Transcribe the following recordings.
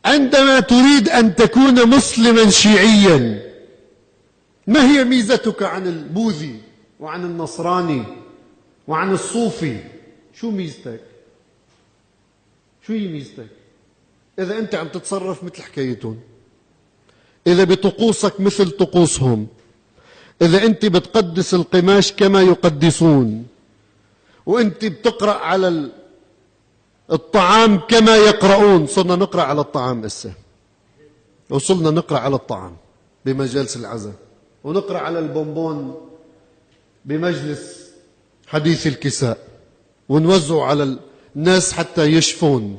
عندما تريد أن تكون مسلما شيعيا، ما هي ميزتك عن البوذي وعن النصراني وعن الصوفي؟ شو ميزتك؟ شو هي ميزتك؟ إذا أنت عم تتصرف مثل حكايتهم، إذا بطقوسك مثل طقوسهم، إذا أنت بتقدس القماش كما يقدسون، وأنت بتقرأ على الطعام كما يقرؤون. صرنا نقرأ على الطعام إسا، وصلنا نقرأ على الطعام بمجالس العزاء، ونقرأ على البونبون بمجلس حديث الكساء، ونوزعه على الناس حتى يشفون.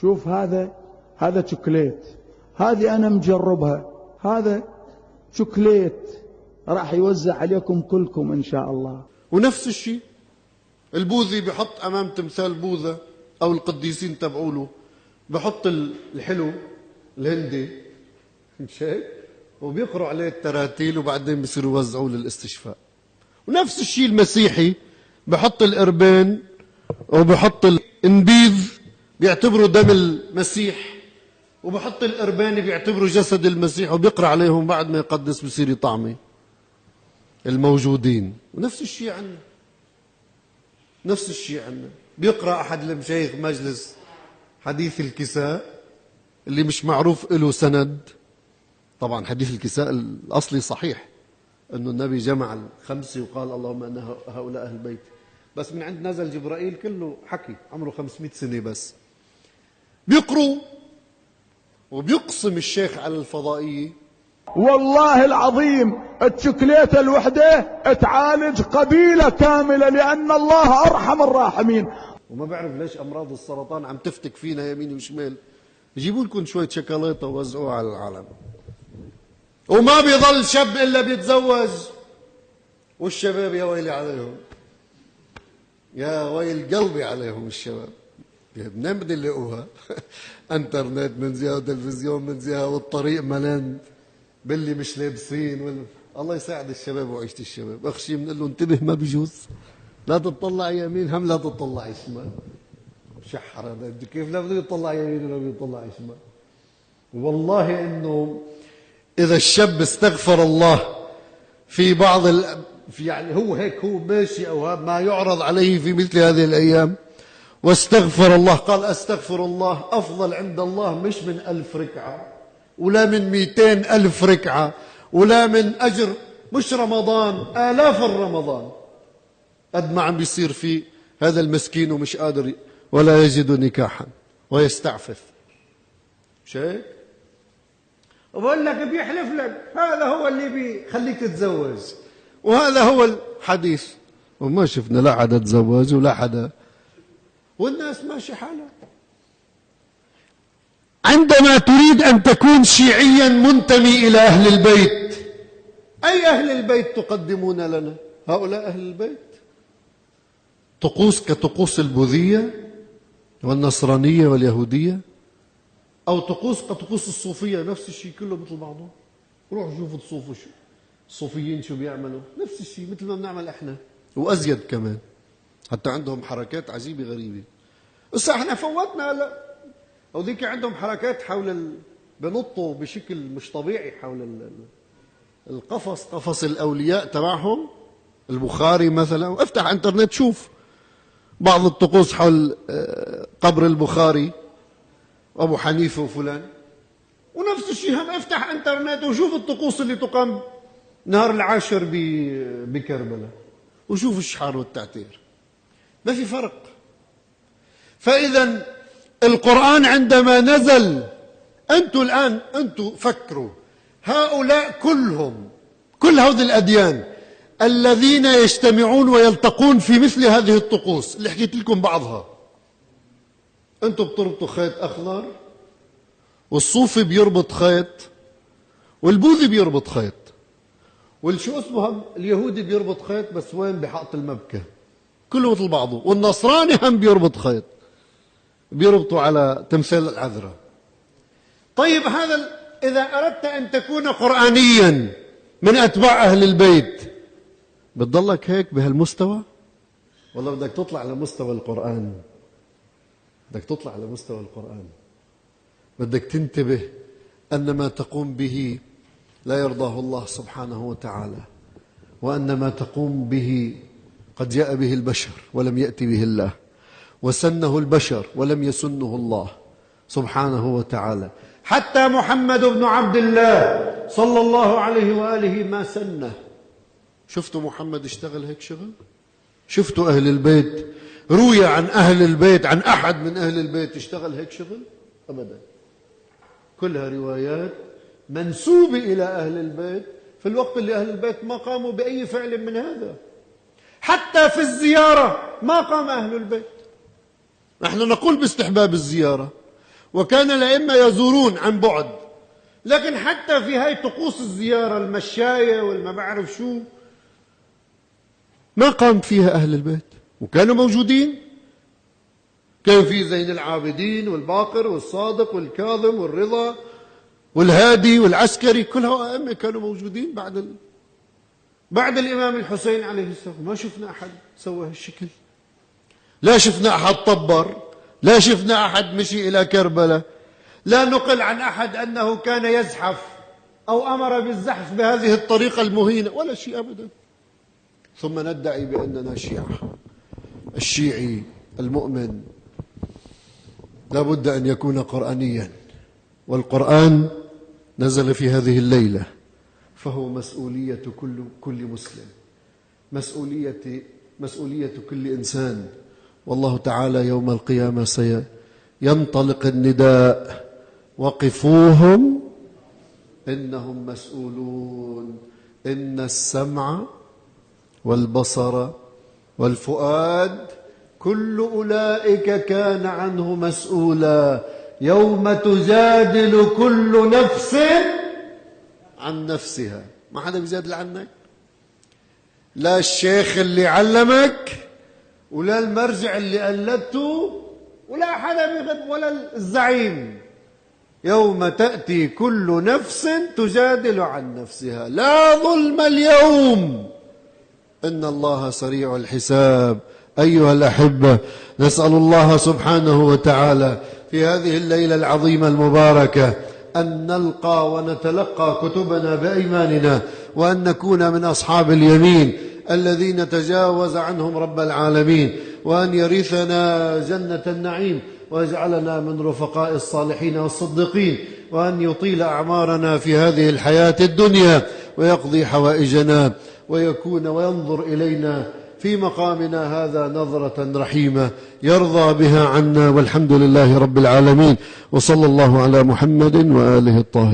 شوف هذا شوكليت، هذه أنا مجربها، هذا شوكليت راح يوزع عليكم كلكم إن شاء الله. ونفس الشيء البوذي بحط أمام تمثال بوذا أو القديسين تبعوله بحط الحلو الهندي، مش هيك؟ وبيقروا عليه التراتيل، وبعدين بصيروا يوزعوه للاستشفاء. ونفس الشيء المسيحي بحط القربان وبحط الانبيذ بيعتبروا دم المسيح، وبحط القربان بيعتبروا جسد المسيح، وبيقرأ عليهم بعد ما يقدس بصير يطعمي الموجودين. ونفس الشيء عنا، نفس الشيء عنا. بيقرأ أحد المشايخ مجلس حديث الكساء اللي مش معروف له سند. طبعا حديث الكساء الأصلي صحيح، أنه النبي جمع الخمسة وقال اللهم أن هؤلاء أهل بيتي، بس من عند نزل جبرائيل كله حكي عمره 500 سنة بس. بيقروا وبيقسم الشيخ على الفضائية، والله العظيم الشوكليته الوحده تعالج قبيله كامله، لان الله ارحم الراحمين. وما بعرف ليش أمراض السرطان عم تفتك فينا يمين وشمال. يجيبوا لكم شوية شوكولاتة ووزعوها على العالم، وما بيضل شاب إلا بيتزوج. والشباب يا ويلي عليهم، يا ويل قلبي عليهم الشباب. منين بدي يلاقوها؟ انترنت من زيها وتلفزيون من زيها، والطريق ملان باللي مش لابسين الله يساعد الشباب وعيشة الشباب. اخشي بنقول له انتبه ما بيجوز، لا تطلع يمين هم لا تطلع شمال. شحر هذا كيف، لا بده يطلع يمين ولا بده يطلع شمال. والله انه اذا الشاب استغفر الله في بعض في يعني هو هيك هو ماشي او ما يعرض عليه في مثل هذه الايام، واستغفر الله، قال استغفر الله افضل عند الله مش من 1000 ركعه ولا من 200,000 ركعه ولا من اجر مش رمضان، آلاف الرمضان. قد ما عم بيصير في هذا المسكين ومش قادر ولا يجد نكاحا ويستعفف. مش هيك؟ وبقول لك بيحلف لك هذا هو اللي بيخليك تتزوج، وهذا هو الحديث. وما شفنا لا حدا تزوج ولا حدا، والناس ماشي حالها. عندما تريد أن تكون شيعيا منتمي إلى أهل البيت، أي أهل البيت تقدمون لنا؟ هؤلاء أهل البيت. طقوس كطقوس البوذية والنصرانية واليهودية، أو طقوس كطقوس الصوفية، نفس الشيء كله مثل بعضه. روحوا شوفوا تصوفوا شو الصوفيين شو بيعملوا، نفس الشيء مثل ما بنعمل احنا وأزيد كمان، حتى عندهم حركات عجيبة غريبة. بس احنا فوتنا هلا، وذيك عندهم حركات حول بنطوا بشكل مش طبيعي حول القفص، قفص الأولياء تبعهم. البخاري مثلا، افتح انترنت شوف بعض الطقوس حول قبر البخاري وابو حنيفه وفلان. ونفس الشيء هم افتح انترنت وشوف الطقوس اللي تقام نهار العاشر بكربلاء، وشوف الشحار والتعتير، ما في فرق. فاذا القرآن عندما نزل، انتم الان فكروا هؤلاء كلهم، كل هذه الاديان الذين يجتمعون ويلتقون في مثل هذه الطقوس اللي حكيت لكم بعضها. انتم بتربطوا خيط اخضر، والصوفي بيربط خيط، والبوذي بيربط خيط، والشو اسمه اليهودي بيربط خيط بس وين؟ بحائط المبكى، كله مثل بعضه. والنصراني هم بيربط خيط، بيربطوا على تمثال العذراء. طيب هذا اذا اردت ان تكون قرآنيا من اتباع اهل البيت، بتضلك هيك بهالمستوى؟ والله بدك تطلع لمستوى القرآن، بدك تطلع لمستوى القرآن. بدك تنتبه أن ما تقوم به لا يرضاه الله سبحانه وتعالى، وأن ما تقوم به قد جاء به البشر ولم يأتي به الله، وسنه البشر ولم يسنه الله سبحانه وتعالى. حتى محمد بن عبد الله صلى الله عليه وآله ما سنه. شفتوا محمد اشتغل هيك شغل؟ شفتوا أهل البيت؟ روي عن أهل البيت، عن أحد من أهل البيت اشتغل هيك شغل؟ أبدا. كلها روايات منسوبة إلى أهل البيت في الوقت اللي أهل البيت ما قاموا بأي فعل من هذا. حتى في الزيارة ما قام أهل البيت. نحن نقول باستحباب الزيارة، وكان الأئمة يزورون عن بعد، لكن حتى في هاي طقوس الزيارة المشاية والما بعرف شو ما قام فيها أهل البيت، وكانوا موجودين. كان في زين العابدين والباقر والصادق والكاظم والرضا والهادي والعسكري، كلها أئمة كانوا موجودين بعد الإمام الحسين عليه السلام. ما شفنا أحد سوى هالشكل، لا شفنا أحد طبر، لا شفنا أحد مشي إلى كربلاء، لا نقل عن أحد أنه كان يزحف أو أمر بالزحف بهذه الطريقة المهينة، ولا شيء أبدا. ثم ندعي بأننا شيعة. الشيعي المؤمن لا بد أن يكون قرآنيا، والقرآن نزل في هذه الليلة، فهو مسؤولية كل مسلم، مسؤولية كل إنسان. والله تعالى يوم القيامة سينطلق النداء: وقفوهم إنهم مسؤولون. إن السمع والبصر والفؤاد كل أولئك كان عنه مسؤولا، يوم تجادل كل نفس عن نفسها. ما حدا بيجادل عنك، لا الشيخ اللي علمك، ولا المرجع اللي قلدته، ولا حدا ولا الزعيم. يوم تأتي كل نفس تجادل عن نفسها، لا ظلم اليوم إن الله سريع الحساب. أيها الأحبة، نسأل الله سبحانه وتعالى في هذه الليلة العظيمة المباركة أن نلقى ونتلقى كتبنا بأيماننا، وأن نكون من أصحاب اليمين الذين تجاوز عنهم رب العالمين، وأن يرثنا جنة النعيم، ويجعلنا من رفقاء الصالحين والصديقين، وأن يطيل أعمارنا في هذه الحياة الدنيا، ويقضي حوائجنا، وينظر إلينا في مقامنا هذا نظرة رحيمة يرضى بها عنا. والحمد لله رب العالمين، وصلى الله على محمد وآله الطاهرين.